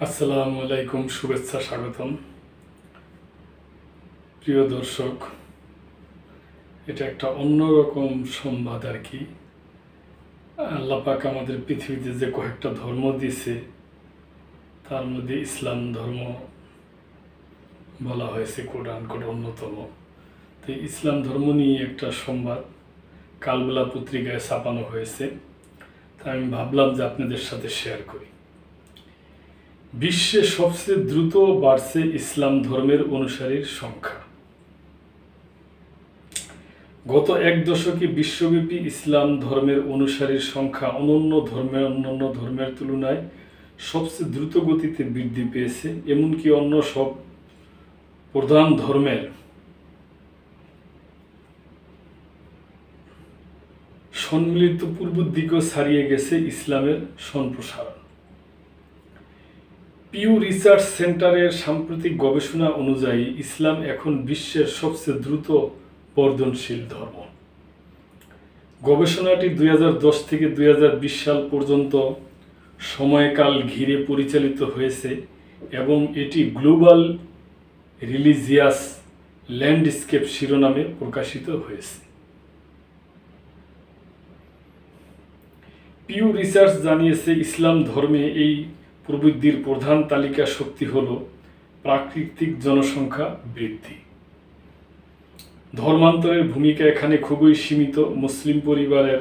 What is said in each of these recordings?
আসসালামু আলাইকুম, শুভেচ্ছা, স্বাগতম। প্রিয় দর্শক, এটা একটা অন্যরকম সংবাদ আর কি। আল্লাহ পাক আমাদের পৃথিবীতে যে কয়েকটা ধর্ম দিয়েছে তার মধ্যে ইসলাম ধর্ম বলা হয়েছে কোরআন অন্যতম। তো ইসলাম ধর্ম নিয়ে একটা সংবাদ কালবেলা পত্রিকায় ছাপানো হয়েছে, তাই আমি ভাবলাম যে আপনাদের সাথে শেয়ার করি। বিশ্বে সবচেয়ে দ্রুত বাড়ছে ইসলাম ধর্মের অনুসারীর সংখ্যা। গত এক দশকে বিশ্বব্যাপী ইসলাম ধর্মের অনুসারীর সংখ্যা অন্যান্য ধর্মের তুলনায় সবচেয়ে দ্রুত গতিতে বৃদ্ধি পেয়েছে। এমনকি অন্য সব প্রধান ধর্মের সম্মিলিত পূর্বের দিকেও ছাড়িয়ে গেছে ইসলামের সম্প্রসারণ। পিউ রিসার্চ সেন্টারের সাম্প্রতিক গবেষণা অনুযায়ী ইসলাম এখন বিশ্বের সবচেয়ে দ্রুত বর্ধনশীল ধর্ম। গবেষণাটি 2010 থেকে 2020 সাল পর্যন্ত সময়কাল ঘিরে পরিচালিত হয়েছে এবং এটি গ্লোবাল রিলিজিয়াস ল্যান্ডস্কেপ শিরোনামে প্রকাশিত হয়েছে। পিউ রিসার্চ জানিয়েছে, ইসলাম ধর্মে এই প্রবৃদ্ধির প্রধান তালিকা শক্তি হল প্রাকৃতিক জনসংখ্যা বৃদ্ধি। ধর্মান্তরের ভূমিকা এখানে খুবই সীমিত। মুসলিম পরিবারের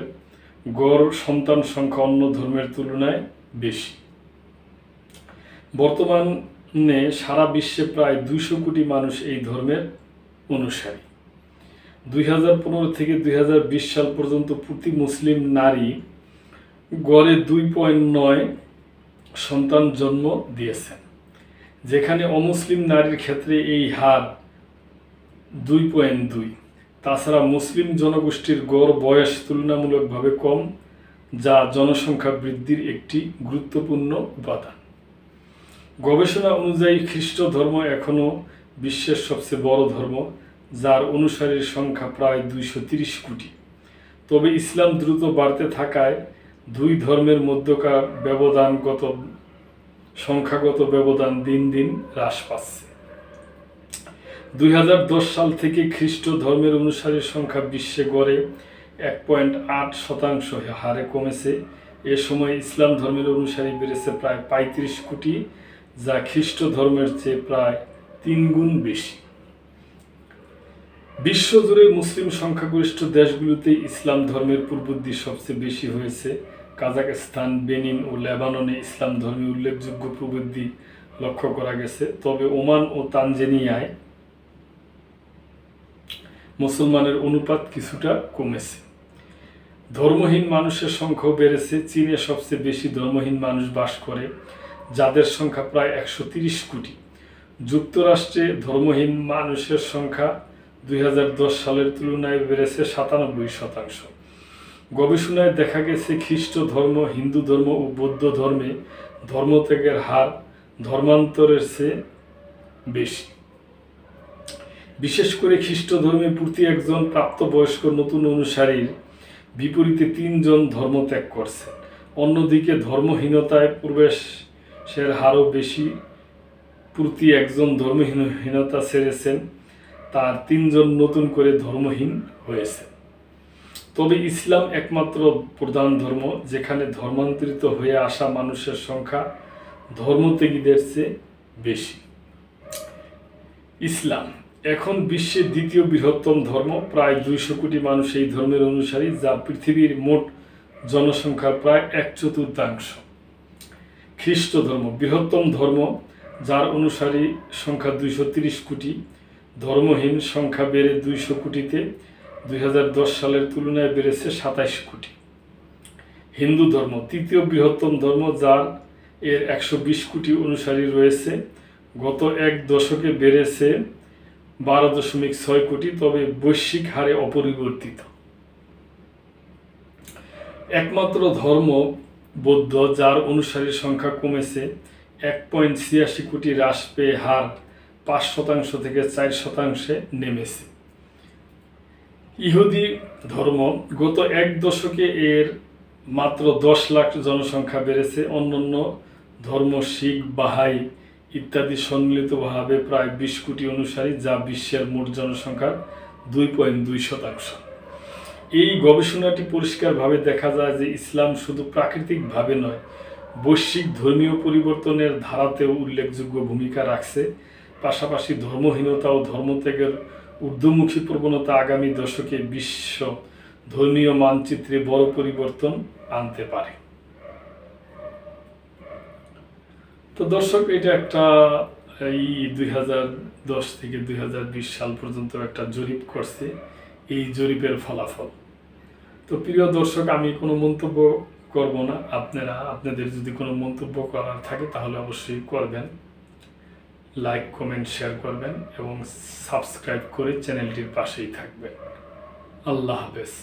গড় সন্তান সংখ্যা অন্য ধর্মের তুলনায় বেশি। বর্তমানে সারা বিশ্বে প্রায় 200 কোটি মানুষ এই ধর্মের অনুসারী। 2015 থেকে 2020 সাল পর্যন্ত প্রতি মুসলিম নারী গড়ে 2.9 সন্তান জন্ম দিয়েছেন, যেখানে অমুসলিম নারীর ক্ষেত্রে এই হার 2.2। তাছাড়া মুসলিম জনগোষ্ঠীর গড় বয়স তুলনামূলকভাবে কম, যা জনসংখ্যা বৃদ্ধির একটি গুরুত্বপূর্ণ উপাদান। গবেষণা অনুযায়ী খ্রিস্ট ধর্ম এখনও বিশ্বের সবচেয়ে বড় ধর্ম, যার অনুসারীর সংখ্যা প্রায় 230 কোটি। তবে ইসলাম দ্রুত বাড়তে থাকায় দুই ধর্মের মধ্যকার সংখ্যাগত ব্যবধান দিন দিন হ্রাস পাচ্ছে। 2010 সাল থেকে খ্রিস্ট ধর্মের অনুসারীর সংখ্যা বিশ্বে গড়ে 1.8% হারে কমেছে। এ সময় ইসলাম ধর্মের অনুসারী বেড়েছে প্রায় 35 কোটি, যা খ্রিস্ট ধর্মের চেয়ে প্রায় 3 গুণ বেশি। বিশ্বজুড়ে মুসলিম সংখ্যাগরিষ্ঠ দেশগুলোতে ইসলাম ধর্মের প্রবৃদ্ধি সবচেয়ে বেশি হয়েছে। কাজাখস্তান, বেনিন ও লেবাননে ইসলাম ধর্মে উল্লেখযোগ্য প্রবৃদ্ধি লক্ষ্য করা গেছে। তবে ওমান ও তানজানিয়ায় মুসলমানের অনুপাত কিছুটা কমেছে। ধর্মহীন মানুষের সংখ্যাও বেড়েছে। চীনে সবচেয়ে বেশি ধর্মহীন মানুষ বাস করে, যাদের সংখ্যা প্রায় 130 কোটি। যুক্তরাষ্ট্রে ধর্মহীন মানুষের সংখ্যা 2010 সালের তুলনায় বেড়েছে 97%। গবেষণায় দেখা গেছে, খ্রিস্ট ধর্ম, হিন্দু ধর্ম ও বৌদ্ধ ধর্মে ধর্মত্যাগের হার ধর্মান্তরের চেয়ে বেশি। বিশেষ করে খ্রিস্ট ধর্মে প্রতি একজন প্রাপ্তবয়স্ক নতুন অনুসারীর বিপরীতে 3 জন ধর্মত্যাগ করছে। অন্যদিকে ধর্মহীনতায় প্রবেশের হারও বেশি। প্রতি একজন ধর্মহীনতা ছেড়েছেন, তার 3 জন নতুন করে ধর্মহীন হয়েছে। তবে ইসলাম একমাত্র প্রধান ধর্ম যেখানে ধর্মান্তরিত হয়ে আসা মানুষের সংখ্যা ধর্মত্যাগীদের চেয়ে বেশি। ইসলাম এখন বিশ্বের দ্বিতীয় বৃহত্তম ধর্ম। প্রায় 200 কোটি মানুষ এই ধর্মের অনুসারী, যা পৃথিবীর মোট জনসংখ্যার প্রায় 1/4। খ্রিস্ট ধর্ম বৃহত্তম ধর্ম, যার অনুসারী সংখ্যা 230 কোটি। ধর্মহীন সংখ্যা বেড়ে 200 কোটিতে 2010 সালের তুলনায় বেড়েছে 27 কোটি। হিন্দু ধর্ম তৃতীয় বৃহত্তম ধর্ম, যার 120 কোটি অনুসারী রয়েছে। গত এক দশকে বেড়েছে 12.6 কোটি, তবে বৈশ্বিক হারে অপরিবর্তিত। একমাত্র ধর্ম বৌদ্ধ, যার অনুসারীর সংখ্যা কমেছে 1.86 কোটি, হ্রাস পেয়ে হার 5% থেকে 4% নেমেছে। ইহুদি ধর্ম গত এক দশকে এর মাত্র 10 লাখ জনসংখ্যা বেড়েছে। অন্যান্য ধর্ম শিখ, বাহাই ইত্যাদি সম্মিলিতভাবে প্রায় 20 কোটি অনুসারী, যা বিশ্বের মোট জনসংখ্যার 2.2%। এই গবেষণাটি পরিষ্কারভাবে দেখা যায় যে ইসলাম শুধু প্রাকৃতিকভাবে নয়, বৈশ্বিক ধর্মীয় পরিবর্তনের ধারাতেও উল্লেখযোগ্য ভূমিকা রাখছে। পাশাপাশি ধর্মহীনতা ও ধর্মত্যাগের ঊর্ধ্বমুখী প্রবণতা আগামী দশকে বিশ্ব ধর্মীয় মানচিত্রে বড় পরিবর্তন আনতে পারে। তো দর্শক, এটা একটা এই 2010 থেকে 2020 সাল পর্যন্ত একটা জরিপ করছে, এই জরিপের ফলাফল। তো প্রিয় দর্শক, আমি কোনো মন্তব্য করব না। আপনাদের যদি কোনো মন্তব্য করার থাকে তাহলে অবশ্যই করবেন। লাইক, কমেন্ট, শেয়ার করবেন এবং সাবস্ক্রাইব করে চ্যানেলটির পাশেই থাকবেন। আল্লাহ হাফেজ।